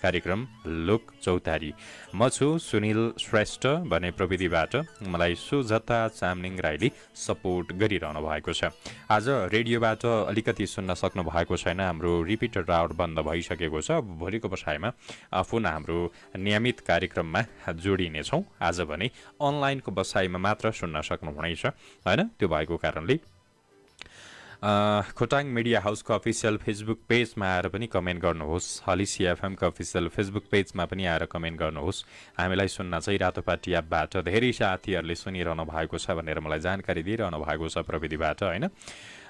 कार्यक्रम लोक चौतारी। म छु सुनिल श्रेष्ठ भने प्रविधिबाट मलाई सुजता चामलिङ राईले सपोर्ट गरिरहनु भएको छ। आज रेडियोबाट अलिकति सुन्न सक्नु भएको छैन, हाम्रो रिपिटर राउट बन्द भइसकेको छ। भोलिको बसाइमा पुनः हाम्रो नियमित कार्यक्रममा जोडिनेछौँ। आज भने अनलाइनको बसाइमा मात्र सुन्न सक्नुहुनेछ होइन। त्यो भएको कारणले खोटाङ मिडिया हाउसको अफिसियल फेसबुक पेजमा आएर पनि कमेन्ट गर्नुहोस्। हलिसी एफएमको अफिसियल फेसबुक पेजमा पनि आएर कमेन्ट गर्नुहोस्। हामीलाई सुन्न चाहिँ रातोपाटी एपबाट धेरै साथीहरूले सुनिरहनु भएको छ भनेर मलाई जानकारी दिइरहनु भएको छ प्रविधिबाट होइन।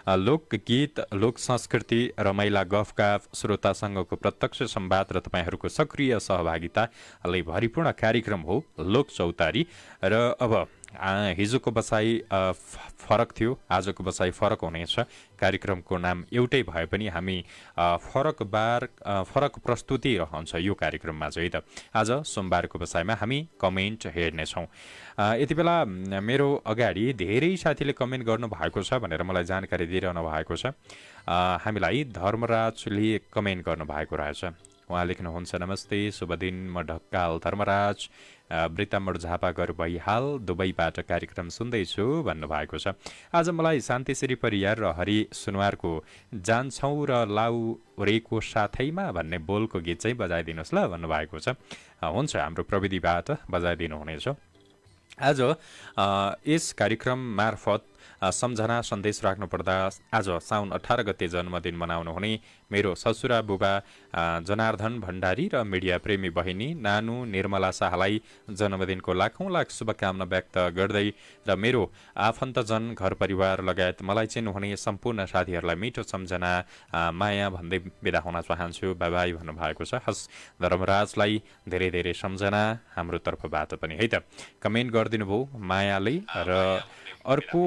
लोकगीत, लोक संस्कृति, रमाइला गफगाफ, श्रोतासँगको प्रत्यक्ष संवाद र तपाईँहरूको सक्रिय सहभागिताले भरिपूर्ण कार्यक्रम हो लोक चौतारी। र अब हिजोको बसाई फरक थियो, आजको बसाई फरक हुनेछ। कार्यक्रमको नाम एउटै भए पनि हामी फरक प्रस्तुति रहन्छ यो कार्यक्रममा चाहिँ। त आज सोमबारको बसाइमा हामी कमेन्ट हेर्नेछौँ। यति बेला मेरो अगाडि धेरै साथीले कमेन्ट गर्नुभएको छ भनेर मलाई जानकारी दिइरहनु भएको छ। हामीलाई धर्मराजले कमेन्ट गर्नुभएको रहेछ। उहाँ लेख्नुहुन्छ, नमस्ते शुभ दिन, म ढक्काल धर्मराज वृत्तामोड झापा घर भइहाल दुबईबाट कार्यक्रम सुन्दैछु भन्नुभएको छ। आज मलाई शान्तिश्री परियार र हरि सुनवारको जान्छौँ र लाउरेको साथैमा भन्ने बोलको गीत चाहिँ बजाइदिनुहोस् ल भन्नुभएको छ। हुन्छ, हाम्रो प्रविधिबाट बजाइदिनु हुनेछ। आज यस कार्यक्रम मार्फत सम्झना सन्देश राख्नुपर्दा आज साउन 18 गते जन्मदिन मनाउनु हुने मेरो ससुरा बुबा जनार्दन भण्डारी र मिडिया प्रेमी बहिनी नानु निर्मला शाहलाई जन्मदिनको लाखौँ लाख शुभकामना व्यक्त गर्दै र मेरो आफन्तजन घर परिवार लगायत मलाई चिन्नुहुने सम्पूर्ण साथीहरूलाई मिठो सम्झना माया भन्दै बिदा हुन चाहन्छु। बाई बाई भन्नुभएको छ। हस्, धर्मराजलाई धेरै धेरै सम्झना हाम्रो तर्फबाट पनि है त। कमेन्ट गरिदिनु भयो मायाले। र अर्को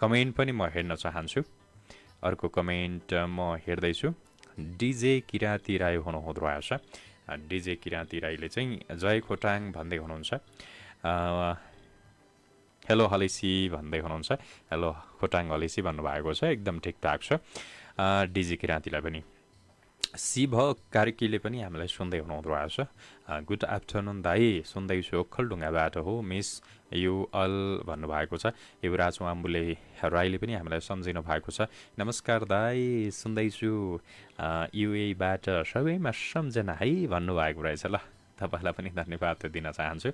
कमेन्ट पनि म हेर्न चाहन्छु। अर्को कमेन्ट म हेर्दैछु। डिजे किराती राई हुनुहुँदो रहेछ। डिजे किराती राईले चाहिँ जय खोटाङ भन्दै हुनुहुन्छ। हेलो हलेसी भन्दै हुनुहुन्छ। हेलो खोटाङ हलेसी भन्नुभएको छ, एकदम ठिकठाक छ। डिजे किरातीलाई पनि शिव कार्कीले पनि हामीलाई सुन्दै हुनुहुँदो रहेछ। गुड आफ्टरनुन दाई, सुन्दैछु ओखलढुङ्गाबाट हो मिस यु अल भन्नुभएको छ। युवराज वाम्बुले राईले पनि हामीलाई सम्झिनु भएको छ। नमस्कार दाई, सुन्दैछु युएबाट सबैमा सम्झना है भन्नुभएको रहेछ। ल, तपाईँलाई पनि धन्यवाद दिन चाहन्छु।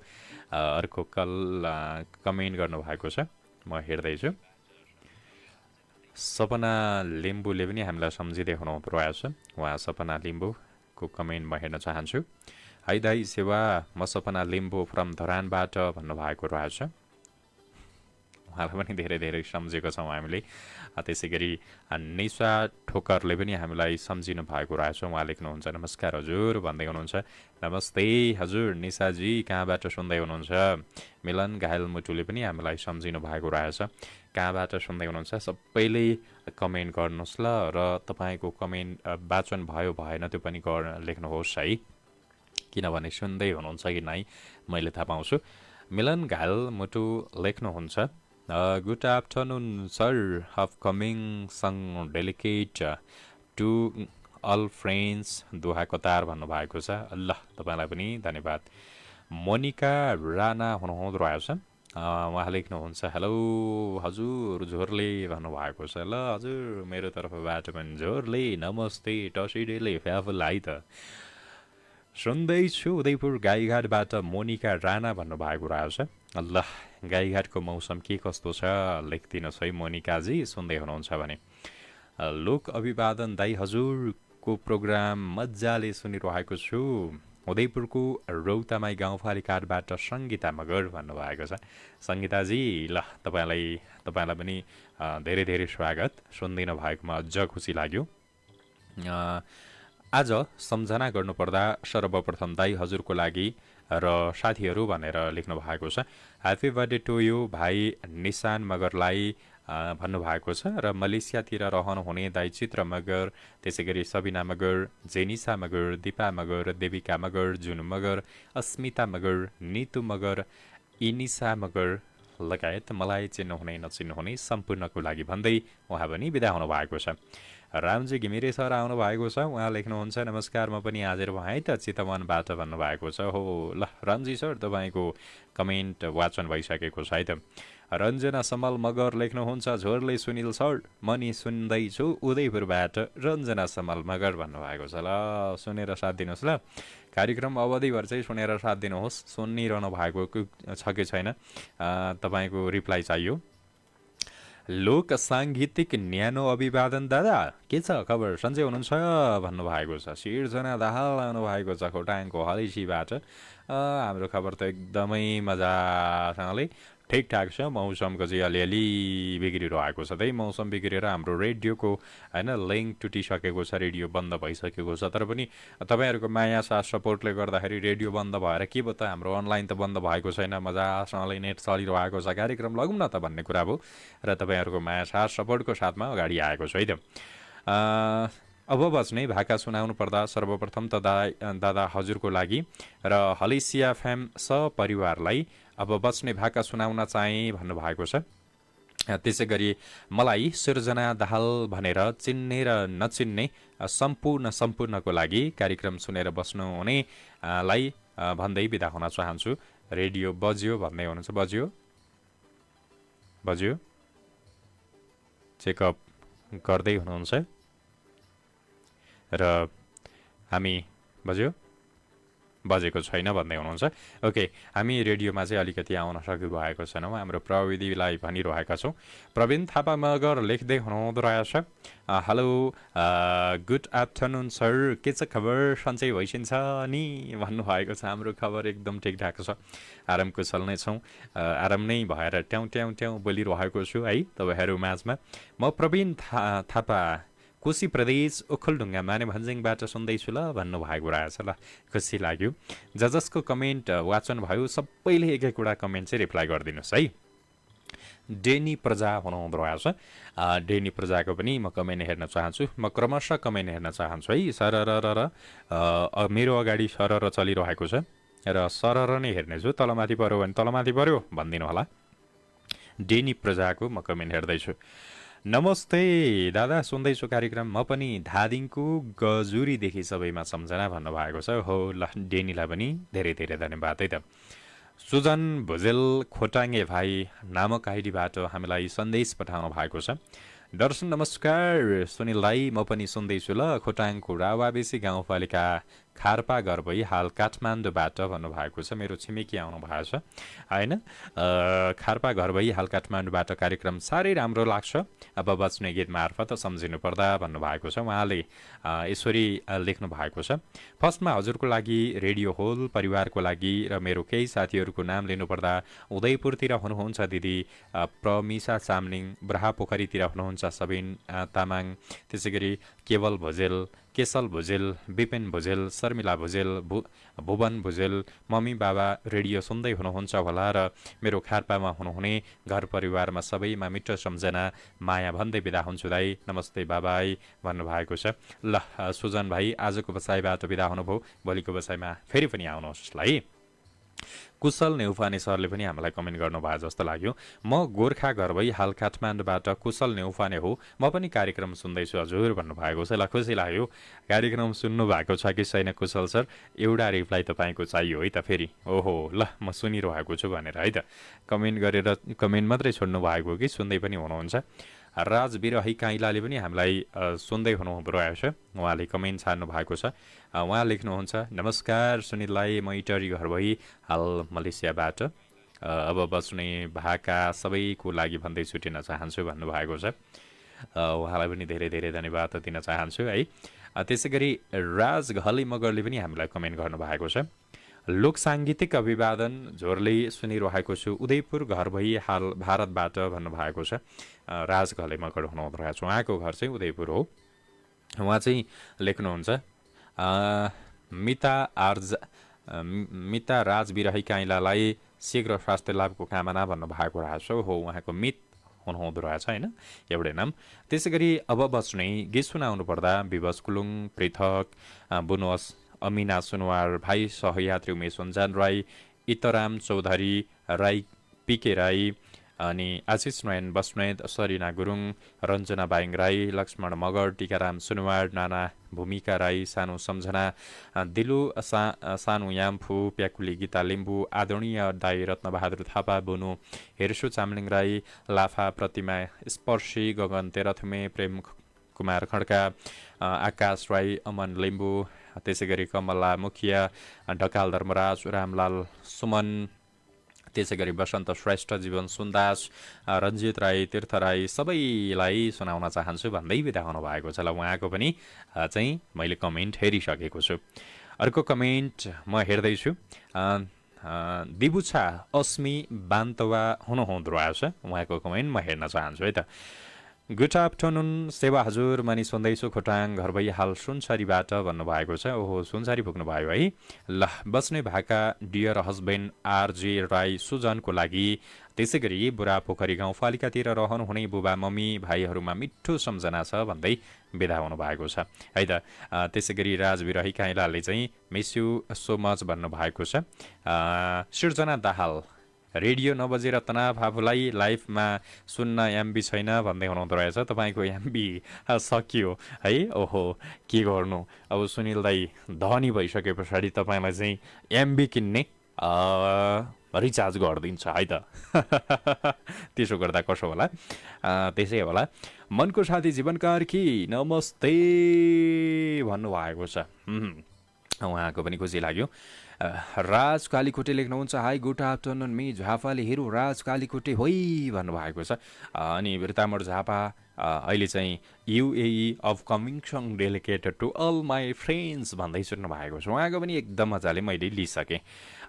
अर्को कमेन्ट गर्नुभएको छ, म हेर्दैछु। सपना लिम्बूले पनि हामीलाई सम्झिँदै हुनुहुँदो रहेछ। उहाँ सपना लिम्बूको कमेन्ट म हेर्न चाहन्छु। है दाई सेवा, म सपना लिम्बू फ्रम धरानबाट भन्नुभएको रहेछ। उहाँलाई पनि धेरै धेरै सम्झेको छौँ हामीले। त्यसै गरी निशा ठोकरले पनि हामीलाई सम्झिनु भएको रहेछ। उहाँ लेख्नुहुन्छ, नमस्कार हजुर भन्दै हुनुहुन्छ। नमस्ते हजुर निशाजी, कहाँबाट सुन्दै हुनुहुन्छ? मिलन घायल मुटुले पनि हामीलाई सम्झिनु भएको रहेछ। कहाँबाट सुन्दै हुनुहुन्छ सबैले कमेन्ट गर्नुहोस् ल। र तपाईँको कमेन्ट वाचन भयो भएन त्यो पनि लेख्नुहोस् है, किनभने सुन्दै हुनुहुन्छ कि नै मैले थाहा पाउँछु। मिलन घायल मुटु लेख्नुहुन्छ, good afternoon sir, of coming song dedicate to all friends Doha Qatar भन्नुभएको छ। ल, तपाईँलाई पनि धन्यवाद। मोनिका राणा हुनुहुँदो रहेछ। उहाँ लेख्नुहुन्छ, हेलो हजुर झोरले भन्नुभएको छ। ल हजुर, मेरो तर्फबाट पनि झोरले नमस्ते टसिडेले फ्याफल है त। सुन्दैछु उदयपुर गाईघाटबाट मोनिका राणा भन्नुभएको रहेछ। ल, गाईघाटको मौसम के कस्तो छ लेखिदिनुहोस् है मोनिकाजी, सुन्दै हुनुहुन्छ भने। लोक अभिवादन दाई हजुरको प्रोग्राम मजाले सुनिरहेको छु। उदयपुरको रौतामाई गाउँपालिकाबाट सङ्गीता मगर भन्नुभएको छ। सङ्गीताजी, ल तपाईँलाई पनि धेरै धेरै स्वागत। सुनिदिनु भएकोमा अझ खुसी लाग्यो। आज सम्झना गर्नुपर्दा सर्वप्रथम दाई हजुरको लागि र साथीहरू भनेर लेख्नु भएको छ। ह्याप्पी बर्थडे टु यु भाइ निशान मगरलाई भन्नुभएको छ। र मलेसियातिर रहनुहुने दाई चित्र मगर, त्यसै गरी सबिना मगर, जेनिसा मगर, दिपा मगर, देविका मगर, जुनु मगर, अस्मिता मगर, नितु मगर, इनिसा मगर लगायत मलाई चिन्नुहुने नचिन्नुहुने सम्पूर्णको लागि भन्दै उहाँ पनि बिदा हुनुभएको छ। रामजी घिमिरे सर आउनु भएको छ, उहाँ लेख्नुहुन्छ नमस्कार म पनि हाजिर भएँ त चितवनबाट भन्नुभएको छ। हो ल रामजी सर तपाईँको कमेन्ट वाचन भइसकेको छ है त। रञ्जना समल मगर लेख्नुहुन्छ झोरले सुनिल सर म नि सुन्दैछु उदयपुरबाट रञ्जना समल मगर भन्नुभएको छ। ल सुनेर साथ दिनुहोस् ल, कार्यक्रम अवधिभर चाहिँ सुनेर साथ दिनुहोस्। सुनिरहनु भएको छ कि छैन तपाईँको रिप्लाई चाहियो। लोक साङ्गीतिक न्यानो अभिवादन दादा, के छ खबर, सन्चै हुनुहुन्छ भन्नुभएको छ। सिर्जना दाहाल आउनुभएको छ खोटाङको हलेसीबाट। हाम्रो खबर त एकदमै मजासँगले ठिकठाक छ। मौसमको चाहिँ अलिअलि बिग्रिरहेको छ। त्यही मौसम बिग्रिएर हाम्रो रेडियोको होइन लिङ्क टुटिसकेको छ, रेडियो बन्द भइसकेको छ। तर पनि तपाईँहरूको माया साथ सपोर्टले गर्दाखेरि रेडियो बन्द भएर के भयो त, हाम्रो अनलाइन त बन्द भएको छैन, मजासँगले नेट चलिरहेको छ, कार्यक्रम लगौँ न त भन्ने कुरा भयो र तपाईँहरूको माया साथ सपोर्टको साथमा अगाडि आएको छु है त। अब बज्ने भाका सुनाउनु पर्दा सर्वप्रथम त दादा हजुरको लागि र हलेसिया फ्याम सपरिवारलाई अब बच्ने भाका सुनाउन चाहेँ भन्नुभएको छ। त्यसै गरी मलाई सिर्जना दाहाल भनेर चिन्ने र नचिन्ने सम्पूर्णको लागि कार्यक्रम सुनेर बस्नुहुने लाई भन्दै बिदा हुन चाहन्छु। रेडियो बज्यो भन्दै हुनुहुन्छ, बज्यो चेकअप गर्दै हुनुहुन्छ र हामी बजेको छैन भन्दै हुनुहुन्छ। ओके, हामी रेडियोमा चाहिँ अलिकति आउन सकिरहेको छैनौँ, हाम्रो प्रविधिलाई भनिरहेका छौँ। प्रवीण थापा मगर लेख्दै हुनुहुँदो रहेछ। हेलो गुड आफ्टरनुन सर, के छ खबर, सन्चै भइसिन्छ नि भन्नुभएको छ। हाम्रो खबर एकदम ठिकठाक छ, आराम कुशल नै छौँ। आराम नै भएर ट्याउँ ट्याउँ ट्याउँ बोलिरहेको छु है तपाईँहरू माझमा। म प्रवीण थापा कोशी प्रदेश ओखलढुङ्गा माने भन्ज्याङबाट सुन्दैछु ल भन्नुभएको रहेछ। ल खुसी लाग्यो। जसको कमेन्ट वाचन भयो सबैले एक एकवटा कमेन्ट चाहिँ रिप्लाई गरिदिनुहोस् है। डेनी प्रजा हुनुहुँदो रहेछ। डेनी प्रजाको पनि म कमेन्ट हेर्न चाहन्छु। म क्रमशः कमेन्ट हेर्न चाहन्छु है। सरर मेरो अगाडि सरर चलिरहेको छ र सरर नै हेर्नेछु। तलमाथि पऱ्यो भने तलमाथि पऱ्यो भनिदिनु होला। डेनी प्रजाको म कमेन्ट हेर्दैछु। नमस्ते दादा, सुन्दैछु कार्यक्रम, म पनि धादिङको गजुरीदेखि सबैमा सम्झना भन्नुभएको छ। हो ल डेनीलाई पनि धेरै धेरै धन्यवाद है त। सुजन भुजेल खोटाङ्गे भाइ नामक आइडीबाट हामीलाई सन्देश पठाउनु भएको छ। दर्शन नमस्कार सुनिल दाई, म पनि सुन्दैछु ल, खोटाङको रावाबेसी गाउँपालिका खारपा घर भई हाल काठमाडौँबाट भन्नुभएको छ। मेरो छिमेकी आउनु भएको छ होइन। खारपा घर भई हाल काठमाडौँबाट कार्यक्रम साह्रै राम्रो लाग्छ, अब बच्ने गीत मार्फत सम्झिनु पर्दा भन्नुभएको छ। उहाँले यसरी लेख्नु भएको छ। फर्स्टमा हजुरको लागि, रेडियो होल परिवारको लागि र मेरो केही साथीहरूको नाम लिनुपर्दा उदयपुरतिर हुनुहुन्छ दिदी प्रमिसा चामलिङ, ब्राहापोखरीतिर हुनुहुन्छ सबिन तामाङ, त्यसै गरी केवल भुजेल, केशल भुजेल, विपिन भुजेल, शर्मिला भुजेल, भुवन भुजेल, मम्मी बाबा रेडियो सुन्दै हुनुहुन्छ होला र मेरो खारपामा हुनुहुने घर परिवारमा सबैमा मिठो सम्झना माया भन्दै बिदा हुन्छु दाई, नमस्ते बाबाई भन्नुभएको छ। ल सुजन भाइ आजको बसाइबाट बिदा हुनुभयो, भोलिको बसाइमा फेरि पनि आउनुहोस् ल है। कुशल नेउफाने सरले पनि हामीलाई कमेन्ट गर्नुभयो जस्तो लाग्यो। म गोर्खा घर भई हाल काठमाडौँबाट कुशल नेउफाने हो, म पनि कार्यक्रम सुन्दैछु हजुर भन्नुभएको छ। ल खुसी लाग्यो। कार्यक्रम सुन्नु भएको छ कि छैन कुशल सर, एउटा रिप्लाई तपाईँको चाहियो है त फेरि। ओहो ल म सुनिरहेको छु भनेर है त कमेन्ट गरेर कमेन्ट मात्रै छोड्नु भएको कि सुन्दै पनि हुनुहुन्छ। राज बिरही काइलाले पनि हामीलाई सुन्दै हुनुहुँदो रहेछ, उहाँले कमेन्ट छाड्नु भएको छ। उहाँ लेख्नुहुन्छ नमस्कार सुनिललाई, म इटरी घर भई हाल मलेसियाबाट अब बस्ने भाका सबैको लागि भन्दै छुटिन चाहन्छु भन्नुभएको छ। उहाँलाई पनि धेरै धेरै धन्यवाद दिन चाहन्छु है। त्यसै गरी राज घले मगरले पनि हामीलाई कमेन्ट गर्नुभएको छ। लोक साङ्गीतिक अभिवादन झोरले सुनिरहेको छु, उदयपुर घर भई हाल भारतबाट भन्नुभएको छ। राज घले मगर हुनुहुँदो रहेछ, उहाँको घर चाहिँ उदयपुर हो। उहाँ चाहिँ लेख्नुहुन्छ मिता राज बिरही काइलालाई शीघ्र स्वास्थ्य लाभको कामना भन्नुभएको रहेछ। हो उहाँको मित हुनुहुँदो रहेछ होइन, एउटै नाम। त्यसै गरी अब बच्ने गीत सुनाउनु पर्दा विवश कुलुङ, पृथक बुनोस, अमिना सुनवार, भाइ सहयात्री उमेश उन्जान राई, इतराम चौधरी राई, पिके राई, अनि आशिष नयन बस्नेत, सरिना गुरुङ, रञ्जना बाइङ राई, लक्ष्मण मगर, टिकाराम सुनवार, नाना भूमिका राई, सानो सम्झना, दिलु सानु याम्फू, प्याकुली गीता लिम्बू, आदरणीय दाई रत्नबहादुर थापा, बोनु हेर्सु चामलिङ राई, लाफा प्रतिमा स्पर्शी, गगन तेह्रथुमे, प्रेम कुमार खड्का, आकाश राई, अमन लिम्बू, त्यसै गरी कमला मुखिया, ढकाल धर्मराज, रामलाल सुमन, त्यसै गरी वसन्त श्रेष्ठ, जीवन सुन्दास, रञ्जित राई, तीर्थ राई, सबैलाई सुनाउन चाहन्छु भन्दै बिदा हुनुभएको छ। ल उहाँको पनि चाहिँ मैले कमेन्ट हेरिसकेको छु। अर्को कमेन्ट म हेर्दैछु। दिबुछा अस्मी बान्तवा हुनुहुँदो रहेछ, उहाँको कमेन्ट म हेर्न चाहन्छु है त। गुड आफ्टरनुन सेवा हजुर, मनी सुन्दैछु, खोटाङ घर भई हाल सुनसरीबाट भन्नुभएको छ। ओहो सुनसरी पुग्नुभयो है। ल बस्ने भाका डियर हस्बेन्ड आरजे राई सुजनको लागि, त्यसै गरी बुढा पोखरी गाउँपालिकातिर रहनुहुने बुबा मम्मी भाइहरूमा मिठो सम्झना छ भन्दै बिदा हुनुभएको छ है त। त्यसै गरी राज विरही काइलाले चाहिँ मिस यु सो मच भन्नुभएको छ। सृजना दाहाल, रेडियो नबजेर तनाव आफूलाई लाइफमा सुन्न एमबी छैन भन्दै हुनुहुँदो रहेछ। तपाईँको एमबी सकियो है। ओहो के गर्नु, अब सुनिल दाई धनी भइसके पछाडि तपाईँलाई चाहिँ एमबी किन्ने रिचार्ज गरिदिन्छ है त। त्यसो गर्दा कसो होला, त्यसै होला। मनको साथी जीवन कार्की नमस्ते भन्नुभएको छ। उहाँको पनि खुसी लाग्यो। राज कालीकोटे लेख्नुहुन्छ, हाई गुड आफ्टरनुन मी झापाले हिरो राज कालीकोटे होइ भन्नुभएको छ। अनि बिर्तामोड झापा अहिले चाहिँ UAE of coming dedicated to all my friends भन्दै सुन्नु भएको छ। उहाँको पनि एकदम मजाले मैले लिइसकेँ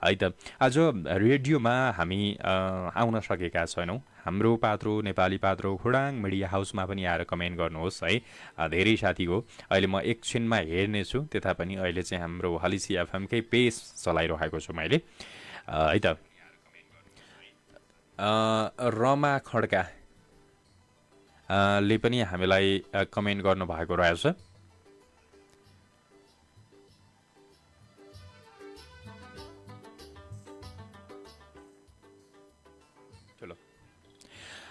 है त। आज रेडियोमा हामी आउन सकेका छैनौँ। हाम्रो पात्रो नेपाली पात्रो खोडाङ मिडिया हाउसमा पनि आएर कमेन्ट गर्नुहोस् है। धेरै साथी हो। अहिले म एकछिनमा हेर्नेछु, त्यता पनि अहिले चाहिँ हाम्रो हलिसी एफएमकै पेज चलाइरहेको छु मैले है त। रमा खड्का ले पनि हामीलाई कमेन्ट गर्नुभएको रहेछ।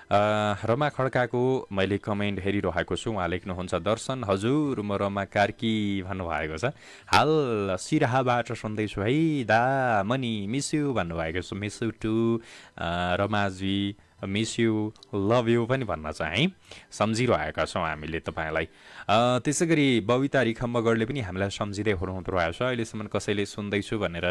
रमा खड्काको मैले कमेन्ट हेरिरहेको छु। उहाँ लेख्नुहुन्छ, दर्शन हजुर म रमा कार्की भन्नुभएको छ। हाल सिराहाबाट सुन्दैछु है दा, मनी मिस यु भन्नुभएको छ। मिस यु टु रमाजी, मिस यु लभ यु पनि भन्न चाहिँ सम्झिरहेका छौँ हामीले तपाईँलाई। त्यसै गरी बबिता रिखम मगरले पनि हामीलाई सम्झिँदै हुनुहुँदो रहेछ। अहिलेसम्म कसैले सुन्दैछु भनेर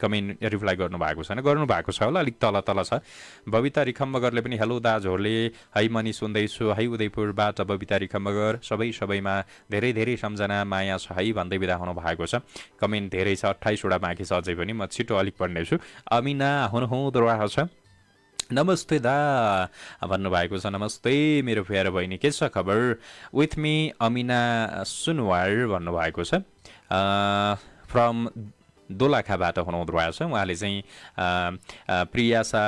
कमेन्ट रिप्लाई गर्नुभएको छैन, गर्नुभएको छ होला, अलिक तल तल छ। बबिता रिखम मगरले पनि हेलो दाजहरूले है मनी सुन्दैछु है उदयपुरबाट बबिता रिखम मगर, सबैमा धेरै धेरै सम्झना माया छ है भन्दै बिदा हुनुभएको छ। कमेन्ट धेरै छ, 28वटा बाँकी छ अझै पनि, म छिटो अलिक पढ्नेछु। अमिना हुनुहुँदो रहेछ, नमस्ते दा भन्नुभएको छ। नमस्ते मेरो प्यारो बहिनी, के छ खबर? विथ मी अमिना सुनवार भन्नुभएको छ। फ्रम दोलाखाबाट हुनुहुँदो रहेछ। उहाँले चाहिँ प्रियासा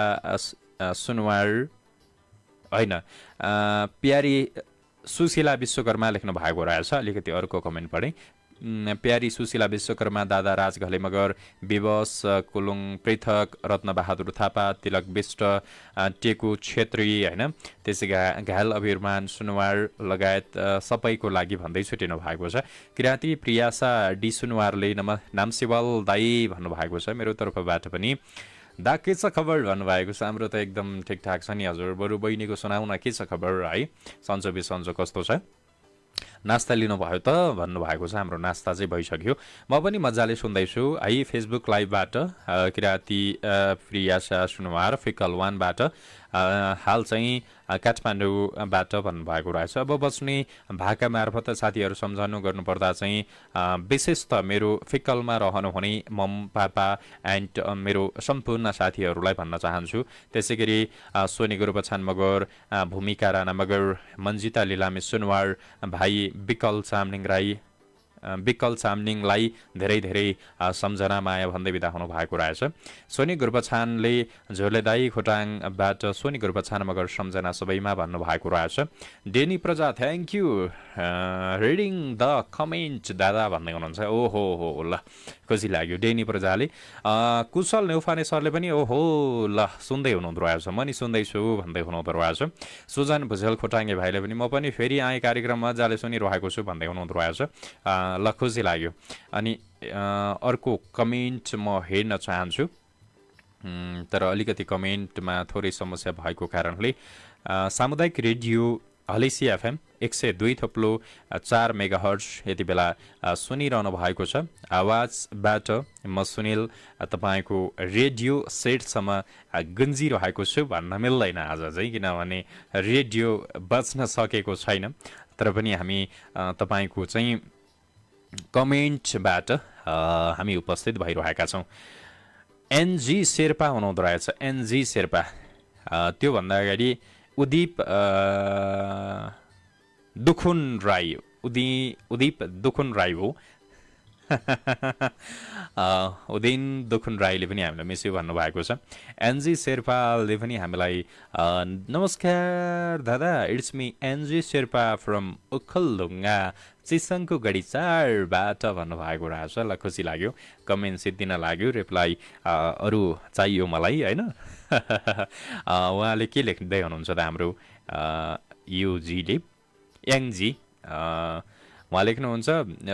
सुनवार होइन, प्यारी सुशीला विश्वकर्मा लेख्नु भएको रहेछ। अलिकति अर्को कमेन्ट पढेँ। प्यारी सुशीला विश्वकर्मा, दादा राज घले मगर, विवश कुलुङ पृथक, रत्नबहादुर थापा, तिलक विष्ट, टेकु छेत्री होइन, त्यसै घायल अभिमान सुनवार लगायत सबैको लागि भन्दै छुटिनु भएको छ। किराँती प्रियासा डी सुनवारले नामसेवाल दाई भन्नुभएको छ। मेरो तर्फबाट पनि दा के छ खबर भन्नुभएको छ। हाम्रो त एकदम ठिकठाक छ नि हजुर, बरु बहिनीको सुनाउन के छ खबर है, सन्चो बिसन्चो कस्तो छ, नास्ता लिनुभयो त भन्नुभएको छ। हाम्रो नास्ता चाहिँ भइसक्यो, म पनि मजाले सुन्दैछु है। फेसबुक लाइभबाट किराँती प्रियासा सुनवार फिकल वानबाट हाल चाहिँ काठमाडौँबाट भन्नुभएको रहेछ। अब बस्ने भाका मार्फत साथीहरू सम्झाउनु गर्नुपर्दा चाहिँ विशेष त मेरो फिकलमा रहनुहुने मम पापा एन्ड मेरो सम्पूर्ण साथीहरूलाई भन्न चाहन्छु। त्यसै गरी सोनी गुरुबछान मगर, भूमिका राणा मगर, मन्जिता लिलामी सुनवार, भाइ विकल चामलिङ राई, विकल चामलिङलाई धेरै धेरै सम्झना माया भन्दै बिदा हुनुभएको रहेछ। सोनी गुर्बछानले झोले दाई खोटाङबाट सोनी गुर्बछान मगर सम्झना सबैमा भन्नुभएको रहेछ। डेनी प्रजा thank you reading the comment दादा भन्दै हुनुहुन्छ। ओहो हो ल खुसी लाग्यो डेनी प्रजाले। कुशल नेउफाने सरले पनि ओहो ल सुन्दै हुनुहुँदो रहेछ, म नि सुन्दैछु भन्दै हुनुहुँदो रहेछ। सुजन भुजेल खोटाङ्गे भाइले पनि म पनि फेरि आएँ कार्यक्रम मजाले सुनिरहेको छु भन्दै हुनुहुँदो रहेछ। ल खुसी लाग्यो। अनि अर्को कमेन्ट म हेर्न चाहन्छु, तर अलिकति कमेन्टमा थोरै समस्या भएको कारणले सामुदायिक रेडियो हलेसी एफएम 102.4 मेगाहर्ज यति बेला सुनिरहनु भएको छ। आवाजबाट म सुनिल तपाईँको रेडियो सेटसम्म गुन्जिरहेको छु भन्न मिल्दैन आज चाहिँ, किनभने रेडियो बच्न सकेको छैन। तर पनि हामी तपाईँको चाहिँ कमेन्टबाट हामी उपस्थित भइरहेका छौँ। एनजी शेर्पा हुनुहुँदो रहेछ, एनजी शेर्पा। त्योभन्दा अगाडि उदीप दुखुन राई, उदीप दुखुन राई हो। उदिन दुखुन राईले पनि हामीलाई मिस यु भन्नुभएको छ। एनजी शेर्पाले पनि हामीलाई नमस्कार दादा, इट्स मी एनजी शेर्पा फ्रम उखलढुङ्गा चिसङको गढी 4बाट भन्नुभएको रहेछ। ल खुसी लाग्यो, कमेन्ट सिद्धिन लाग्यो, रिप्लाई अरू चाहियो मलाई होइन। उहाँले के लेख्दै हुनुहुन्छ त हाम्रो युजीले, याङजी उहाँ लेख्नुहुन्छ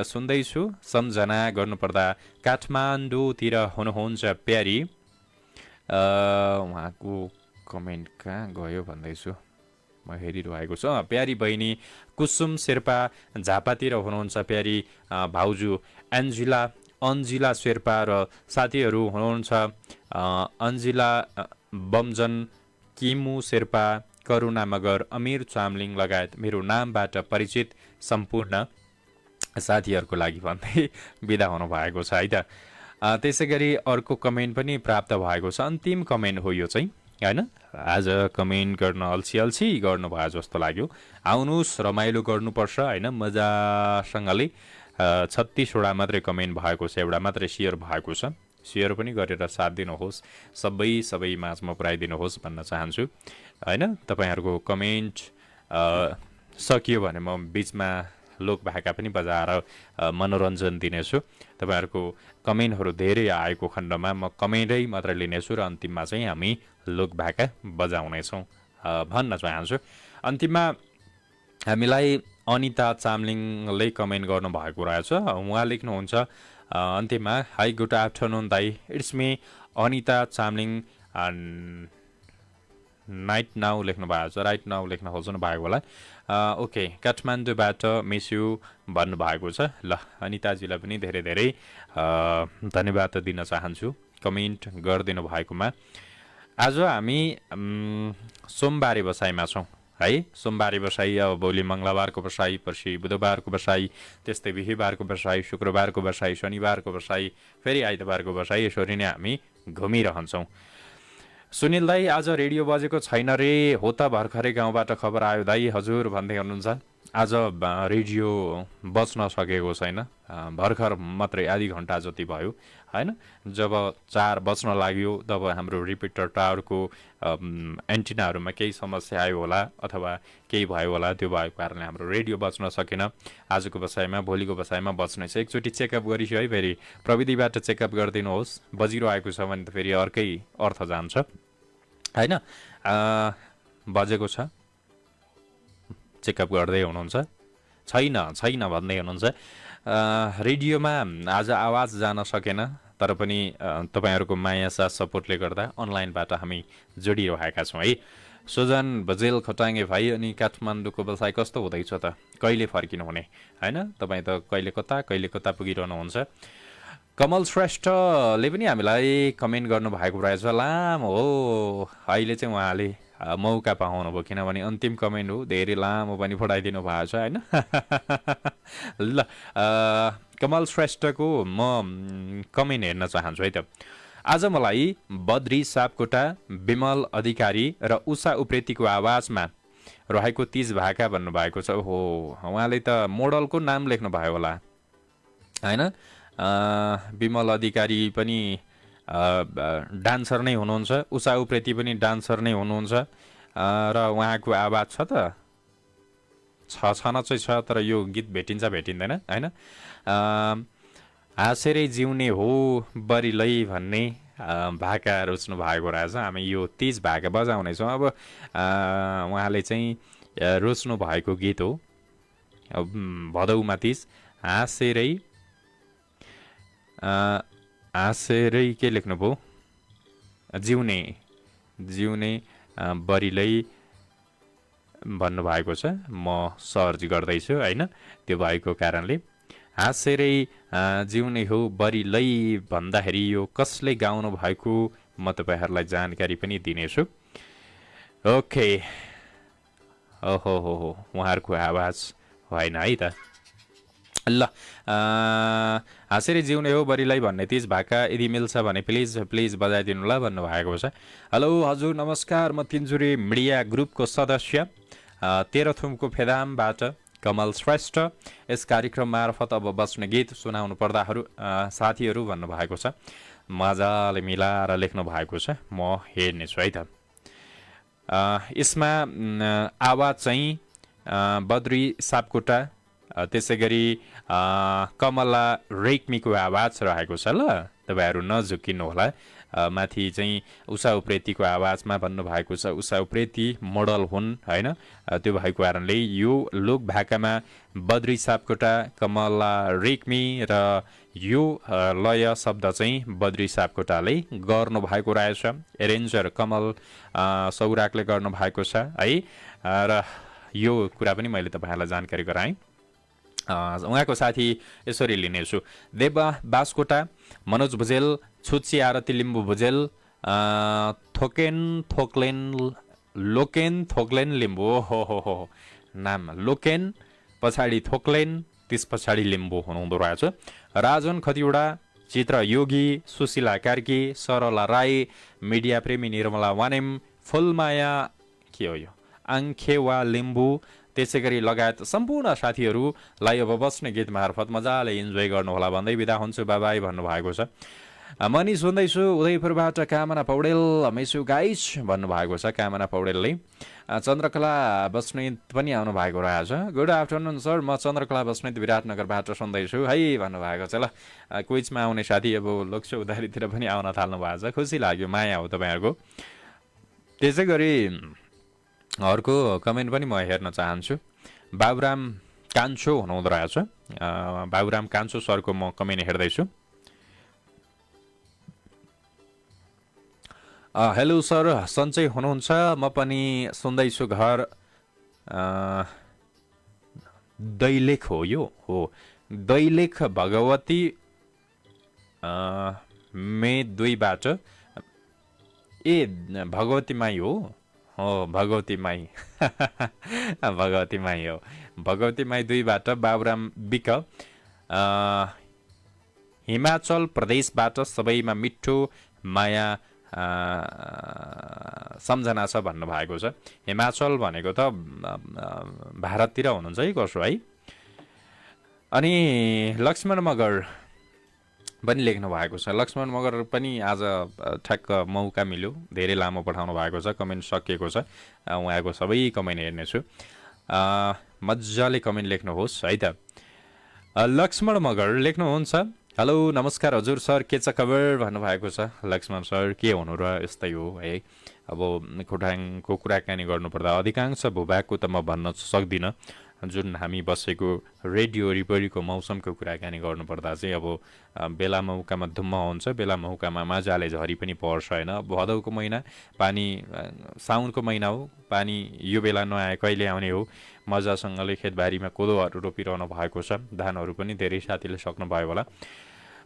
सुन्दैछु सम्झना गर्नुपर्दा काठमाडौँतिर हुनुहुन्छ प्यारी। उहाँको कमेन्ट कहाँ गयो भन्दैछु, म हेरिरहेको छु। प्यारी बहिनी कुसुम शेर्पा झापातिर हुनुहुन्छ प्यारी भाउजू अन्जिला शेर्पा र साथीहरू हुनुहुन्छ अन्जिला बमजन, किमु शेर्पा, करुणा मगर, अमीर चामलिङ लगायत मेरो नामबाट परिचित सम्पूर्ण साथीहरूको लागि भन्दै बिदा हुनुभएको छ है त। त्यसै गरी अर्को कमेन्ट पनि प्राप्त भएको छ, अन्तिम कमेन्ट हो यो चाहिँ होइन। आज कमेन्ट गर्न अल्छी गर्नुभयो जस्तो लाग्यो। आउनुहोस् रमाइलो गर्नुपर्छ होइन मजासँगले। 36वटा मात्रै कमेन्ट भएको छ, एउटा मात्रै सेयर भएको छ। सेयर पनि गरेर साथ दिनुहोस्, सबै माझमा पुऱ्याइदिनुहोस् भन्न चाहन्छु होइन। तपाईँहरूको कमेन्ट सकियो भने म बिचमा लोक भाका पनि बजाएर मनोरञ्जन दिनेछु। तपाईँहरूको कमेन्टहरू धेरै आएको खण्डमा म कमेन्टै मात्र लिनेछु र अन्तिममा चाहिँ हामी लोक भाका बजाउनेछौँ भन्न चाहन्छु। अन्तिममा हामीलाई अनिता चामलिङले कमेन्ट गर्नुभएको रहेछ। उहाँ लेख्नुहुन्छ अन्तिममा, हाई गुड आफ्टरनुन दाई, it's me Anita Chamling night now लेख्नु भएको छ, राइट नाउ लेख्न खोज्नु भएको होला। ओके, काठमाडौँबाट मिस यु भन्नुभएको छ। ल अनिताजीलाई पनि धेरै धेरै धन्यवाद दिन चाहन्छु कमेन्ट गरिदिनु भएकोमा। आज हामी सोमबारे बसाइमा छौँ है। सोमबारे बसाइ, अब भोलि मङ्गलबारको बसाइ, पर्सि बुधबारको बसाइ, त्यस्तै बिहिबारको बसाइ, शुक्रबारको बसाइ, शनिबारको बसाइ, फेरि आइतबारको बसाइ, यसरी नै हामी घुमिरहन्छौँ। सुनिल दाई आज रेडियो बजेको छैन रे, हो त भर्खरै गाउँबाट खबर आयो दाई हजुर भन्दै हुनुहुन्छ। आज रेडियो बच्न सकेको छैन, भर्खर मात्रै आधी घन्टा जति भयो होइन। जब 4 बज्न लाग्यो तब हाम्रो रिपिटर टावरको एन्टिनाहरूमा केही समस्या आयो होला अथवा केही भयो होला, त्यो भएको कारणले हाम्रो रेडियो बच्न सकेन। आजको बसाइमा भोलिको बसाइमा बच्नेछ। एकचोटि चेकअप गरिसु है, फेरि प्रविधिबाट चेकअप गरिदिनुहोस्। बजिरहेको छ भने त फेरि अर्कै अर्थ जान्छ होइन। बजेको छ, चेकअप गर्दै हुनुहुन्छ, छैन भन्दै हुनुहुन्छ। रेडियोमा आज आवाज जान सकेन, तर पनि तपाईँहरूको माया साथ सपोर्टले गर्दा अनलाइनबाट हामी जोडिरहेका छौँ है। सुजन भजेल खोटाङ्गे भाइ, अनि काठमाडौँको बसाइ कस्तो हुँदैछ त, कहिले फर्किनु हुने होइन? तपाईँ त कहिले कता पुगिरहनुहुन्छ। कमल श्रेष्ठले पनि हामीलाई कमेन्ट गर्नुभएको रहेछ, लामो हो। अहिले चाहिँ उहाँले मौका पाउनुभयो, किनभने अन्तिम कमेन्ट हो, धेरै लामो पनि पठाइदिनु भएको छ होइन। ल कमल श्रेष्ठको म कमेन्ट हेर्न चाहन्छु है त। आज मलाई बद्री सापकोटा, विमल अधिकारी र उषा उप्रेतीको आवाजमा रहेको तीज भाका भन्नुभएको छ। हो, उहाँले त मोडलको नाम लेख्नुभयो होला होइन। विमल अधिकारी पनि डान्सर नै हुनुहुन्छ, उषा उप्रेती पनि डान्सर नै हुनुहुन्छ, र उहाँको आवाज छ त छन चाहिँ छ, तर यो गीत भेटिन्छ भेटिँदैन होइन। हाँसेरै जिउने हो बरिलै भन्ने भाका रोज्नु भएको रहेछ। हामी यो तीज भाका बजाउनेछौँ। अब उहाँले चाहिँ रोज्नु भएको गीत हो भदौमा तीज। हाँसेरै हाँसेरै के लेख्नुभयो, जिउने जिउने बरिलै भन्नुभएको छ। म सर्च गर्दैछु होइन, त्यो भएको कारणले। हाँसेरै जिउने हो बरिलै भन्दाखेरि यो कसले गाउनु भएको म तपाईँहरूलाई जानकारी पनि दिनेछु। ओके, ओहो हो उहाँहरूको आवाज होइन है त। ल, हाँसेरै जिउने हो बरिलै भन्ने तीज भाका यदि मिल्छ भने प्लिज प्लिज बजाइदिनु ल भन्नुभएको छ। हेलो हजुर नमस्कार, म तिनजुरे मिडिया ग्रुपको सदस्य तेह्रथुमको फेदामबाट कमल श्रेष्ठ। यस कार्यक्रम मार्फत अब बस्ने गीत सुनाउनु पर्दाहरू साथीहरू भन्नुभएको छ। मजाले मिलाएर लेख्नु भएको छ, म हेर्नेछु है त। यसमा आवाज चाहिँ बद्री सापकोटा, त्यसै गरी कमला रेग्मीको आवाज रहेको छ। ल, तपाईँहरू नझुक्किनु होला। माथि चाहिँ उषा उप्रेतीको आवाजमा भन्नुभएको छ। उषा उप्रेती मोडल हुन् होइन, त्यो भएको कारणले यो लोक भाकामा बद्री सापकोटा, कमला रेग्मी र यो लय शब्द चाहिँ बद्री सापकोटाले गर्नुभएको रहेछ। एरेन्जर कमल सौरागले गर्नुभएको छ है। र यो कुरा पनि मैले तपाईँहरूलाई जानकारी गराएँ। उहाँको साथी यसरी लिनेछु। देवा बासकोटा, मनोज भुजेल, छुच्ची आरती लिम्बू भुजेल, थोकेन थोक्लेन लोकेन थोक्लेन लिम्बू, हो नाम लोकेन, पछाडि थोक्लेन, त्यस पछाडि लिम्बू हुनुहुँदो रहेछ। राजन खतिवडा, चित्र योगी, सुशीला कार्की, सरला राई, मिडिया प्रेमी निर्मला वानेम, फुलमाया के हो यो आङ्खेवा लिम्बू, त्यसै गरी लगायत सम्पूर्ण साथीहरूलाई अब बस्ने गीत मार्फत मजाले इन्जोय गर्नुहोला भन्दै बिदा हुन्छु। बाबाई भन्नुभएको छ। मनी सुन्दैछु उदयपुरबाट कामना पौडेल, मिसु गाइस भन्नुभएको छ कामना पौडेलले। चन्द्रकला बस्नेत पनि आउनु भएको रहेछ। गुड आफ्टरनुन सर, म चन्द्रकला बस्नेत विराटनगरबाट सुन्दैछु है भन्नुभएको छ। ल, क्विजमा आउने साथी अब लोकसो उधारीतिर पनि आउन थाल्नु भएको छ, खुसी लाग्यो, माया हो तपाईँहरूको। त्यसै गरी अर्को कमेन्ट पनि म हेर्न चाहन्छु। बाबुराम कान्छो हुनुहुँदो रहेछ। बाबुराम कान्छो सरको म कमेन्ट हेर्दैछु। हेलो सर, सन्चै हुनुहुन्छ? म पनि सुन्दैछु। घर दैलेख हो यो, हो दैलेख भगवती मे 2बाट। ए भगवती माई हो भगवती माई भगवती माई हो, भगवती माई 2बाट बाबुराम विक। हिमाचल प्रदेशबाट सबैमा मिठो माया सम्झना छ भन्नुभएको छ। हिमाचल भनेको त भारततिर हुनुहुन्छ है कसो है। अनि लक्ष्मण मगर पनि लेख्नु भएको छ। लक्ष्मण मगर पनि आज ठ्याक्क मौका मिल्यो, धेरै लामो पठाउनु भएको छ, कमेन्ट सकिएको छ। उहाँको सबै कमेन्ट हेर्नेछु, मजाले कमेन्ट लेख्नुहोस् है त। लक्ष्मण मगर लेख्नुहुन्छ। हेलो नमस्कार हजुर सर, के छ खबर भन्नुभएको छ। लक्ष्मण सर के हुनु र यस्तै हो है। अब खोटाङको कुराकानी गर्नुपर्दा अधिकांश भूभागको त म भन्न सक्दिनँ। जुन हामी बसेको रेडियो वरिपरिको मौसमको कुराकानी गर्नुपर्दा चाहिँ अब बेला मौकामा धुम्म हुन्छ, बेला मौकामा मजाले झरी पनि पर्छ होइन। भदौको महिना पानी, साउनको महिना हो, पानी यो बेला नआए कहिले आउने हो। मजासँगले खेतबारीमा कोदोहरू रोपिरहनु भएको छ, धानहरू पनि धेरै साथीले सक्नुभयो होला।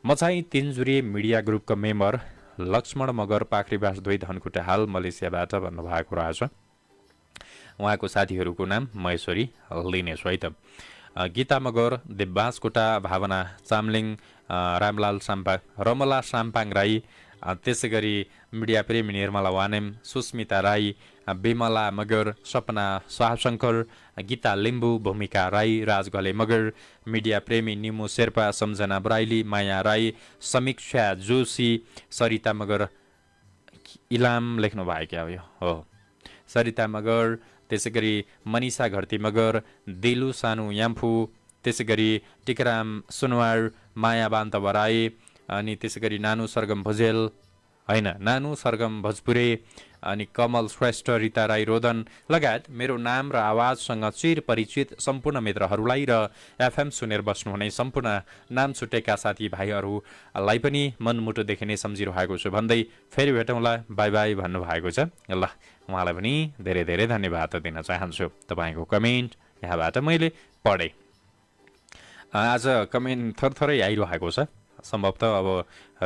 म चाहिँ तिनजुरे मिडिया ग्रुपको मेम्बर लक्ष्मण मगर, पाखरीबास 2 धनकुटा, हाल मलेसियाबाट भन्नुभएको रहेछ। उहाँको साथीहरूको नाम महेश्वरी लिनेछु है त। गीता मगर, देवबासकोटा, भावना चामलिङ, रामलाल साम्पा, रमला साम्पाङ राई, त्यसै गरी मिडिया प्रेमी निर्मला वानेम, सुस्मिता राई, विमला मगर, सपना शाहशङ्कर, गीता लिम्बू, भूमिका राई, राजघले मगर, मिडिया प्रेमी निमु शेर्पा, सम्झना ब्राइली, माया राई, समीक्षा जोशी, सरिता मगर, इलाम लेख्नु भयो क्या हो, सरिता मगर, त्यसै गरी मनिषा घरती मगर, दिलु सानु याम्फू, त्यसै गरी टिकराम सुनवार, माया बान्त बराई, अनि त्यसै गरी नानु सरगम भुजेल होइन नानु सरगम भोजपुरे, अनि कमल श्रेष्ठ, रिता राई रोदन लगायत मेरो नाम र आवाजसँग चिर परिचित सम्पूर्ण मित्रहरूलाई र एफएम सुनेर बस्नुहुने सम्पूर्ण नाम छुटेका साथीभाइहरूलाई पनि मनमुटुदेखि नै सम्झिरहेको छु भन्दै फेरि भेटौँला, बाई बाई भन्नुभएको छ। ल उहाँलाई पनि धेरै धेरै धन्यवाद दिन चाहन्छु। तपाईँको कमेन्ट यहाँबाट मैले पढेँ। आज कमेन्ट थरथरै आइरहेको छ। सम्भवतः अब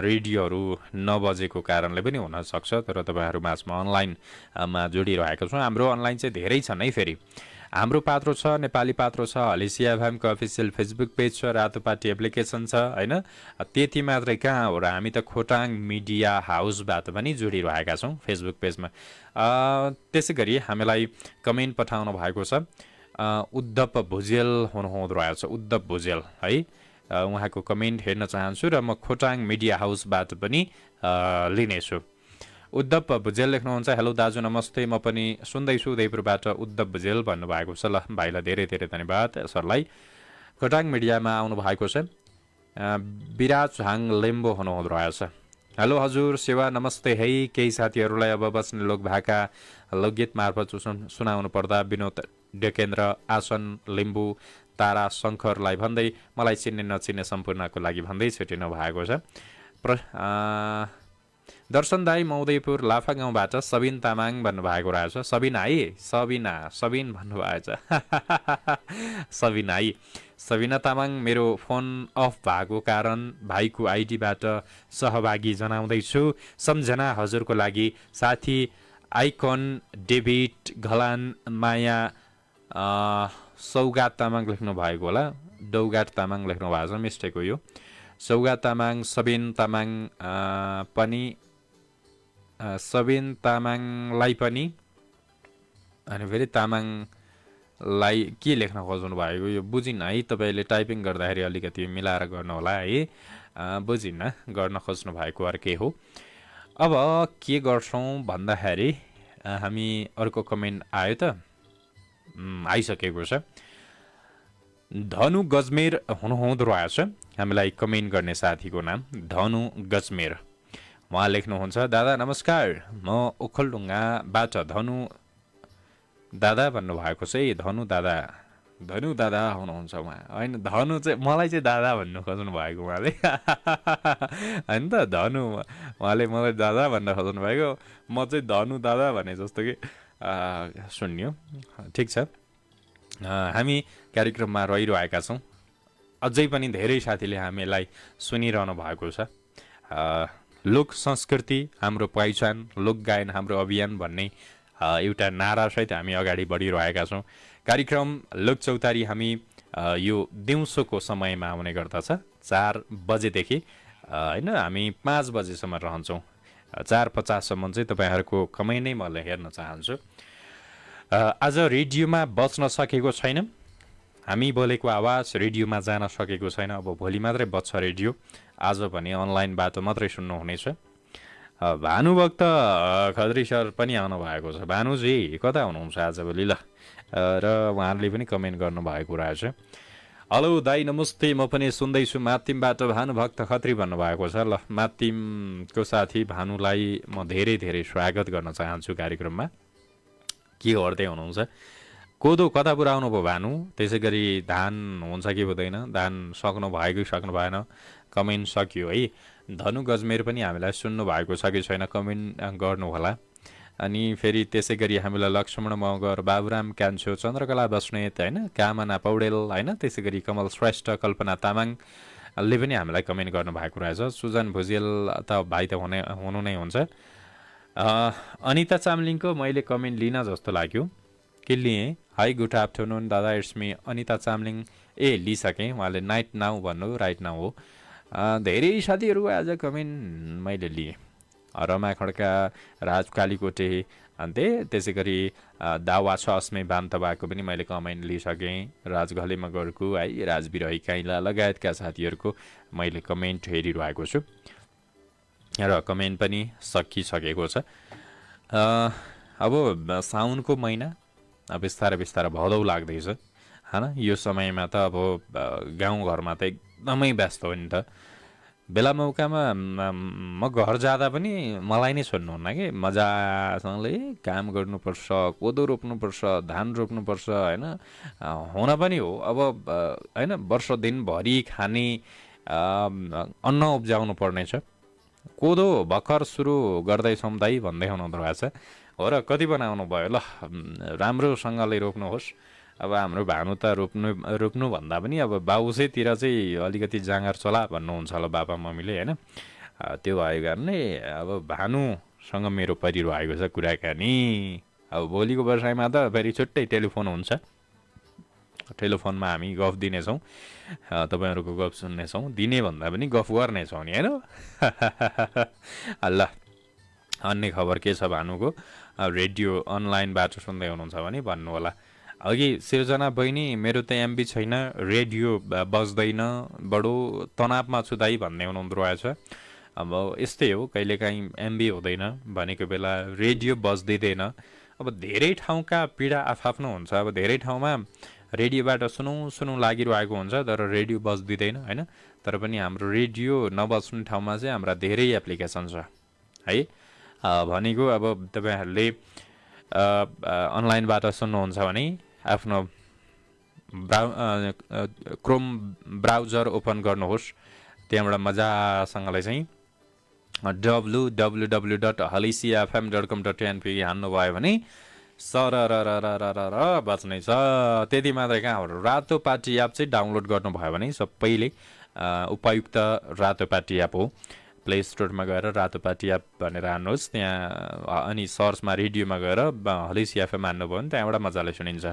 रेडियोहरू नबजेको कारणले पनि हुनसक्छ, तर तपाईँहरू माझमा अनलाइनमा जोडिरहेको छौँ। हाम्रो अनलाइन चाहिँ धेरै छन् है। फेरि हाम्रो पात्रो छ, नेपाली पात्रो छ, हलेसिया एफएमको अफिसियल फेसबुक पेज छ, रातोपाटी एप्लिकेसन छ होइन। त्यति मात्रै कहाँ हो र, हामी त खोटाङ मिडिया हाउसबाट पनि जोडिरहेका छौँ फेसबुक पेजमा। त्यसै गरी हामीलाई कमेन्ट पठाउनु भएको छ उद्धव भुजेल हुनुहुँदो रहेछ, उद्धव भुजेल है। उहाँको कमेन्ट हेर्न चाहन्छु र म खोटाङ मिडिया हाउसबाट पनि लिनेछु। उद्धव भुजेल लेख्नुहुन्छ, हेलो दाजु नमस्ते, म पनि सुन्दैछु उदयपुरबाट उद्धव भुजेल भन्नुभएको छ। ल भाइलाई धेरै धेरै धन्यवाद सरलाई। खोटाङ मिडियामा आउनु भएको छ। विराज हाङ लिम्बो हुनुहुँदो रहेछ। हेलो हजुर, सेवा नमस्ते है। केही साथीहरूलाई अब बस्ने लोकभाका लोकगीत मार्फत सुनाउनु पर्दा विनोद डेकेन्द्र, आसन लिम्बू, तारा शङ्करलाई भन्दै मलाई चिन्ने नचिन्ने सम्पूर्णको लागि भन्दै छुटिनु भएको छ। दर्शन दाई मौदयपुर लाफा गाउँबाट सबिन तामाङ भन्नुभएको रहेछ। सबिन आई, सबिन भन्नुभएको छ। सबिन आई, सबिना तामाङ, मेरो फोन अफ भएको कारण भाइको आइडीबाट सहभागी जनाउँदैछु। सम्झना हजुरको लागि साथी आइकन, डेभिड घलान, माया सौगात तामाङ लेख्नु भएको होला, डौगाट तामाङ लेख्नु भएको छ, मिस्टेक हो यो। सौगात तामाङ, सबिन तामाङ पनि, सबिन तामाङलाई पनि, अनि फेरि तामाङलाई के लेख्न खोज्नु भएको यो बुझिनँ है। तपाईँले टाइपिङ गर्दाखेरि अलिकति मिलाएर गर्नुहोला है, बुझिनँ गर्न खोज्नु भएको अर्कै हो। अब के गर्छौँ भन्दाखेरि हामी अर्को कमेन्ट आयो त, आइसकेको छ। धनु गजमेर हुनुहुँदो रहेछ। हामीलाई कमेन्ट गर्ने साथीको नाम धनु गजमेर। उहाँ लेख्नुहुन्छ, दादा नमस्कार, म ओखलढुङ्गाबाट धनु दादा भन्नुभएको छ। धनु दादा हुनुहुन्छ उहाँ, होइन धनु चाहिँ मलाई चाहिँ दादा भन्नु खोज्नु भएको उहाँले होइन त। धनु उहाँले मलाई दादा भन्न खोज्नु भएको, म चाहिँ धनु दादा भने जस्तो कि सुन्यो। ठिक छ, हामी कार्यक्रममा रहिरहेका छौँ। अझै पनि धेरै साथीले हामीलाई सुनिरहनु भएको छ। लोक संस्कृति हाम्रो पहिचान, लोक गायन हाम्रो अभियान भन्ने एउटा नारासहित हामी अगाडि बढिरहेका छौँ। कार्यक्रम लोक चौतारी हामी यो दिउँसोको समयमा आउने गर्दछ, 4 बजेदेखि होइन हामी 5 बजेसम्म रहन्छौँ। 4:50सम्म चाहिँ तपाईँहरूको कमै नै मैले हेर्न चाहन्छु। आज रेडियोमा बच्न सकेको छैन, हामी बोलेको आवाज रेडियोमा जान सकेको छैन। अब भोलि मात्रै बच्छ रेडियो, आज भने अनलाइनबाट मात्रै सुन्नुहुनेछ। भानुभक्त खत्री सर पनि आउनु भएको छ। भानुजी कता हुनुहुन्छ आजभोलि? ल र उहाँहरूले पनि कमेन्ट गर्नुभएको रहेछ। हेलो दाई नमस्ते, म पनि सुन्दैछु मातिमबाट भानुभक्त खत्री भन्नुभएको छ। ल मातिमको साथी भानुलाई म धेरै धेरै स्वागत गर्न चाहन्छु कार्यक्रममा। के गर्दै हुनुहुन्छ? कोदो कता पुऱ्याउनु भयो भानु? त्यसै गरी धान हुन्छ कि हुँदैन? धान सक्नु भयो कि सक्नु भएन? कमेन्ट सकियो है। धनु गजमेर पनि हामीलाई सुन्नु भएको छ कि छैन कमेन्ट गर्नुहोला। अनि फेरि त्यसै गरी हामीलाई लक्ष्मण मगर, बाबुराम कान्छो, चन्द्रकला बस्नेत होइन, कामना पौडेल होइन, त्यसै गरी कमल श्रेष्ठ, कल्पना तामाङले पनि हामीलाई कमेन्ट गर्नुभएको रहेछ। सुजन भुजेल त भाइ त हुनु नै हुन्छ। अनिता चामलिङको मैले कमेन्ट लिन जस्तो लाग्यो कि लिएँ। हाई गुड आफ्टरनुन दादा, इट्स मी अनिता चामलिङ। लिइसकेँ, उहाँले नाइट नाउ भन्नु, राइट नाउ हो। धेरै साथीहरू आज कमेन्ट मैले लिएँ। रमा खड्का, राज कालीकोटे, अन्त्य त्यसै गरी दावा छ अस्मै बान्तबाको पनि मैले कमेन्ट लिइसकेँ। राज घले मगरको है, राज बिरही काइला लगायतका साथीहरूको मैले कमेन्ट हेरिरहेको छु र कमेन्ट पनि सकिसकेको छ। अब साउनको महिना बिस्तारै बिस्तारै भदौ लाग्दैछ होइन। यो समयमा त अब गाउँघरमा त एकदमै व्यस्त हो नि त। बेला मौकामा म घर जाँदा पनि मलाई नै छोड्नुहुन्न कि मजासँगले काम गर्नुपर्छ, कोदो रोप्नुपर्छ, धान रोप्नुपर्छ होइन। हुन पनि हो अब होइन, वर्ष दिनभरि खाने अन्न उब्जाउनु पर्नेछ। कोदो भर्खर सुरु गर्दैछौँ दाइ भन्दै हुनुहुँदो रहेछ हो र। कति बनाउनु भयो ल, राम्रोसँगले रोप्नुहोस्। अब हाम्रो भानु त रोप्नु भन्दा पनि अब बाउसैतिर चाहिँ अलिकति जाँगर चला भन्नुहुन्छ होला बाबा मम्मीले होइन। त्यो भएको कारणले अब भानुसँग मेरो परिरहेको छ कुराकानी। अब भोलिको वर्षमा त फेरि छुट्टै टेलिफोन हुन्छ, टेलिफोनमा हामी गफ दिनेछौँ, तपाईँहरूको गफ सुन्नेछौँ, दिने भन्दा पनि गफ गर्नेछौँ नि होइन। ल अन्य खबर के छ भानुको? रेडियो अनलाइनबाट सुन्दै हुनुहुन्छ भने भन्नु होला। अघि सिर्जना बहिनी मेरो त एमबी छैन, रेडियो बज्दैन, बडो तनावमा छु दाइ भन्ने हुनुहुँदो रहेछ। अब यस्तै हो, कहिलेकाहीँ एमबी हुँदैन भनेको बेला रेडियो बज्दिँदैन। अब धेरै ठाउँका पीडा आफ्नो हुन्छ। अब धेरै ठाउँमा रेडियोबाट सुनौ लागिरहेको हुन्छ तर रेडियो बज्दिँदैन होइन। तर पनि हाम्रो रेडियो नबज्ने ठाउँमा चाहिँ हाम्रा धेरै एप्लिकेसन छ है। भनेको अब तपाईँहरूले अनलाइनबाट सुन्नुहुन्छ भने आफ्नो क्रोम ब्राउजर ओपन गर्नुहोस्। त्यहाँबाट मजासँगले चाहिँ www.haliciafm.com.np हान्नुभयो भने सरर बच्ने छ। त्यति मात्रै कहाँ हो, रातो पार्टी एप चाहिँ डाउनलोड गर्नुभयो भने सबैले उपयुक्त रातो पार्टी एप हो। प्ले स्टोरमा गएर रातो पार्टी एप भनेर हान्नुहोस् त्यहाँ, अनि सर्चमा रेडियोमा गएर हलिसी एफएम हान्नुभयो भने त्यहाँबाट मजाले सुनिन्छ।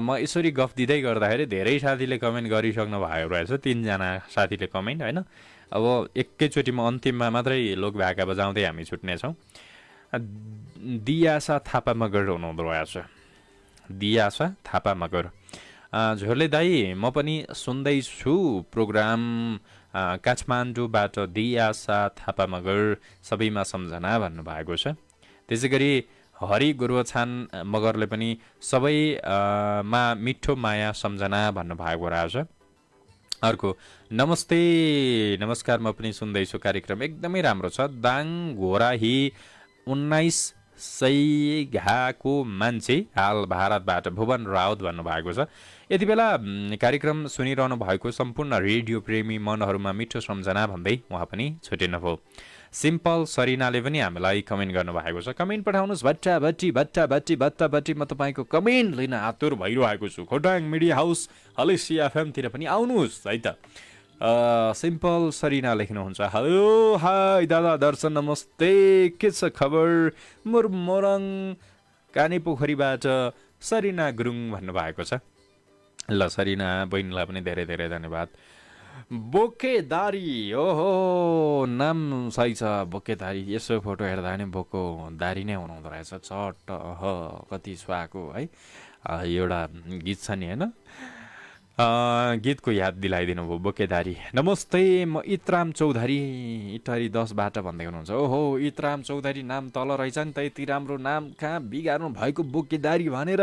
म यसरी गफ दिँदै गर्दाखेरि धेरै साथीले कमेन्ट गरिसक्नु भएको रहेछ, 3जना साथीले कमेन्ट होइन। अब एकैचोटिमा अन्तिममा मात्रै लोक भाका बजाउँदै हामी छुट्नेछौँ। दियासा थापा मगर हुनुहुँदो रहेछ, दियासा थापा मगर। झोले दाई म पनि सुन्दैछु प्रोग्राम काठमाडौँबाट दियासा थापा मगर, सबैमा सम्झना भन्नुभएको छ। त्यसै गरी हरि गोरुछान मगरले पनि सबैमा मिठो माया सम्झना भन्नुभएको रहेछ। अर्को नमस्ते नमस्कार, म पनि सुन्दैछु कार्यक्रम एकदमै राम्रो छ। दाङ घोराही 1900 घाको मान्छे हाल भारतबाट भुवन राउत भन्नुभएको छ। यति बेला कार्यक्रम सुनिरहनु भएको सम्पूर्ण रेडियो प्रेमी मनहरूमा मिठो सम्झना भन्दै उहाँ पनि छुटिनुभयो। सिम्पल सरिनाले पनि हामीलाई कमेन्ट गर्नुभएको छ। कमेन्ट पठाउनुहोस् भट्टाभट्टी भट्टाभट्टी भट्टाभट्टी। म तपाईँको कमेन्ट लिन आतुर भइरहेको छु। खोटाङ मिडिया हाउस हलिसी एफएमतिर पनि आउनुहोस् है त। सिम्पल सरिना लेख्नुहुन्छ, हेलो हाई दादा दर्शन नमस्ते, के छ खबर? मुरमोरङ काने पोखरीबाट सरिना गुरुङ भन्नुभएको छ। ल सरिना बहिनीलाई पनि धेरै धेरै धन्यवाद। बोकेदारी, ओहो नाम सही छ बोकेदारी। यसो फोटो हेर्दा पनि बोको दारी नै हुनुहुँदो रहेछ, चट कति सुहाएको है। एउटा गीत छ नि होइन, गीतको याद दिलाइदिनु भयो बोकेदारी। नमस्ते म इतराम चौधरी इटहरी 10बाट भन्दै हुनुहुन्छ। ओहो इतराम चौधरी नाम तल रहेछ नि त, यति राम्रो नाम कहाँ बिगार्नु भएको बोकेदारी भनेर।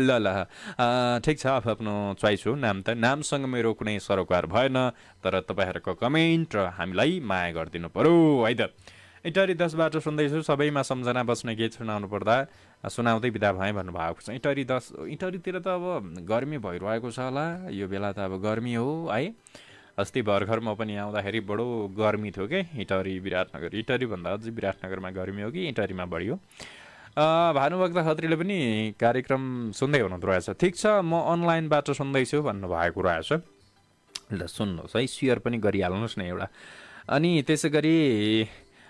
ल ल ठिक छ, आफ्नो चोइस हो नाम त। नामसँग मेरो कुनै सरोकार भएन, तर तपाईँहरूको कमेन्ट र हामीलाई माया गरिदिनु पर्यो है त। इटहरी 10बाट सुन्दैछु, सबैमा सम्झना बस्ने गीत सुनाउनु पर्दा सुनाउँदै बिदा भएँ भन्नुभएको छ। इटहरी 10, इटहरीतिर त अब गर्मी भइरहेको छ होला, यो बेला त अब गर्मी हो है। अस्ति भर्खर म पनि आउँदाखेरि बडो गर्मी थियो कि इटहरी विराटनगर। इटहरीभन्दा अझै विराटनगरमा गर्मी हो कि इटहरीमा बढी हो। भानुभक्त खत्रीले पनि कार्यक्रम सुन्दै हुनुहुँदो रहेछ। ठिक छ, म अनलाइनबाट सुन्दैछु भन्नुभएको रहेछ। ल सुन्नुहोस् है, सेयर पनि गरिहाल्नुहोस् न एउटा। अनि त्यसै गरी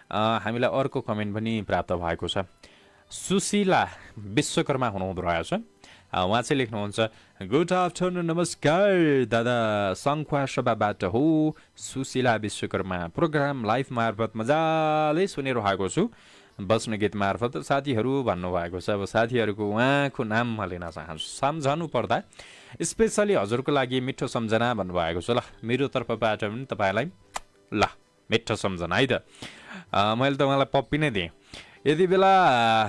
हामीलाई अर्को कमेन्ट पनि प्राप्त भएको छ। सुशीला विश्वकर्मा हुनुहुँदो रहेछ। उहाँ चाहिँ लेख्नुहुन्छ, गुड आफ्टरनुन नमस्कार दादा, सङ्खुवा सभाबाट हो सुशीला विश्वकर्मा। प्रोग्राम लाइभ मार्फत मजाले सुनिरहेको छु। बस्ने गीत मार्फत साथीहरू भन्नुभएको छ। अब साथीहरूको उहाँको नाम म लिन चाहन्छु सम्झनु पर्दा स्पेसली हजुरको लागि मिठो सम्झना भन्नुभएको छ। ल मेरो तर्फबाट पनि तपाईँलाई ल मिठो सम्झना है त। मैले त उहाँलाई पप्पी नै दिएँ। यति बेला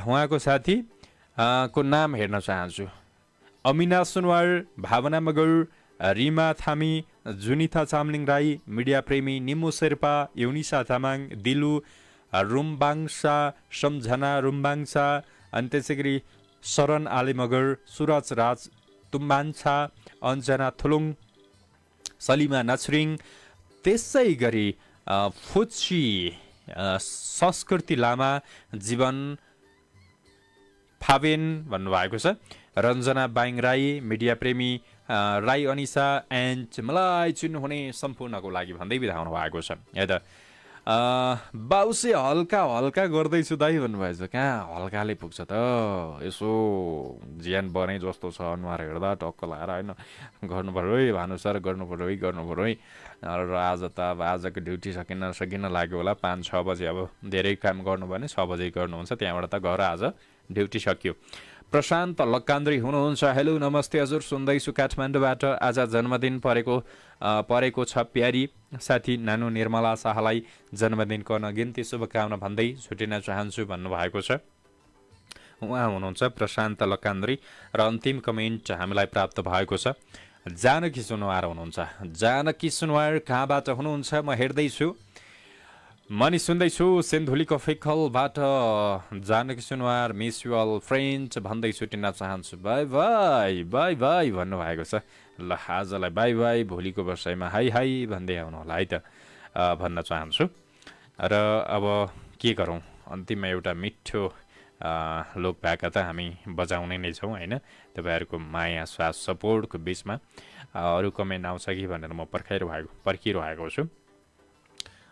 उहाँको साथी को नाम हेर्न चाहन्छु। अमिना सुनवार, भावना मगर, रिमा थामी, जुनिथा चामलिङ राई, मिडिया प्रेमी निमु शेर्पा, युनिसा तामाङ, दिलु रुम्बाङसा, सम्झना रुम्बाङसा, अनि त्यसै गरी शरण आले मगर, सुरज राज तुम्बान्छा, अन्जना थुलुङ, सलिमा नछरिङ, त्यसै गरी फुची संस्कृति लामा, जीवन फाबेन भन्नुभएको छ। रञ्जना बाइङ राई, मिडिया प्रेमी राई अनिसा एन्ड मलाई चिन्नुहुने सम्पूर्णको लागि भन्दै बिदा हुनु भएको छ। है त बाउसे हल्का हल्का गर्दैछु दाइ भन्नुभएको छ। कहाँ हल्काले पुग्छ त, यसो ज्यान बने जस्तो छ अनुहार हेर्दा टक्क लाएर होइन गर्नु पऱ्यो है भानु सर, गर्नु पऱ्यो है। र आज त अब आजको ड्युटी सकिन लाग्यो होला। 5-6 बजे अब धेरै काम गर्नु भने 6 बजे गर्नुहुन्छ, त्यहाँबाट त घर आज ड्युटी सकियो। प्रशान्त लक्कान्द्री हुनुहुन्छ। हेलो नमस्ते हजुर, सुन्दैछु काठमाडौँबाट। आज जन्मदिन परेको छ प्यारी साथी नानु निर्मला शाहलाई जन्मदिनको नगिन्ती शुभकामना भन्दै छुटिन चाहन्छु भन्नुभएको छ। उहाँ हुनुहुन्छ प्रशान्त लक्कान्द्री। र अन्तिम कमेन्ट हामीलाई प्राप्त भएको छ, जानकी सुनवार हुनुहुन्छ। जानकी सुनवार कहाँबाट हुनुहुन्छ म हेर्दैछु, म नि सुन्दैछु सिन्धुलीको फिकलबाट। Janaki Sunuwar miss you all friend भन्दै छुटिन चाहन्छु। बाई बाई भन्नुभएको छ। ल आजलाई बाई बाई, भोलिको वर्षमा हाई भन्दै आउनु होला है त भन्न चाहन्छु। र अब के गरौँ, अन्तिममा एउटा मिठो लोकभाका त हामी बजाउने नै छौँ होइन। तपाईँहरूको माया साथ सपोर्टको बिचमा अरू कमेन्ट आउँछ कि भनेर म पर्खिरहेको छु।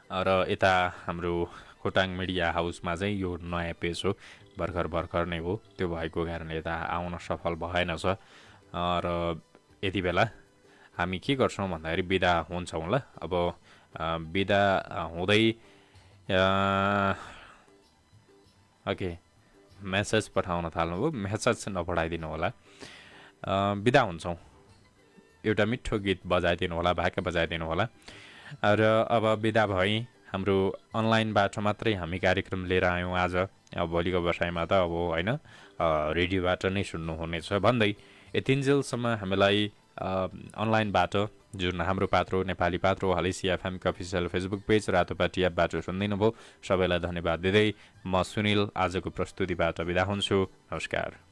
र यता हाम्रो खोटाङ मिडिया हाउसमा चाहिँ यो नयाँ पेज हो, भर्खर नै हो, त्यो भएको कारणले यता आउन सफल भएन छ। र यति बेला हामी के गर्छौँ भन्दाखेरि बिदा हुन्छौँ। ल अब बिदा हुँदै ओके मेसेज पठाउन थाल्नुभयो, मेसेज नपठाइदिनु होला। बिदा हुन्छौँ, एउटा मिठो गीत बजाइदिनु होला, भाका बजाइदिनु होला। र अब बिदा भई हाम्रो अनलाइनबाट मात्रै हामी कार्यक्रम लिएर आयौँ आज। भोलिको बसाइमा त अब होइन रेडियोबाट नै सुन्नुहुनेछ भन्दै यतिन्जेलसम्म हामीलाई अनलाइनबाट जुन हाम्रो पात्रो नेपाली पात्रो हलेसी एफएमको अफिसियल फेसबुक पेज रातोपाटी एपबाट सुनिदिनु भयो, सबैलाई धन्यवाद दिँदै म सुनिल आजको प्रस्तुतिबाट बिदा हुन्छु। नमस्कार।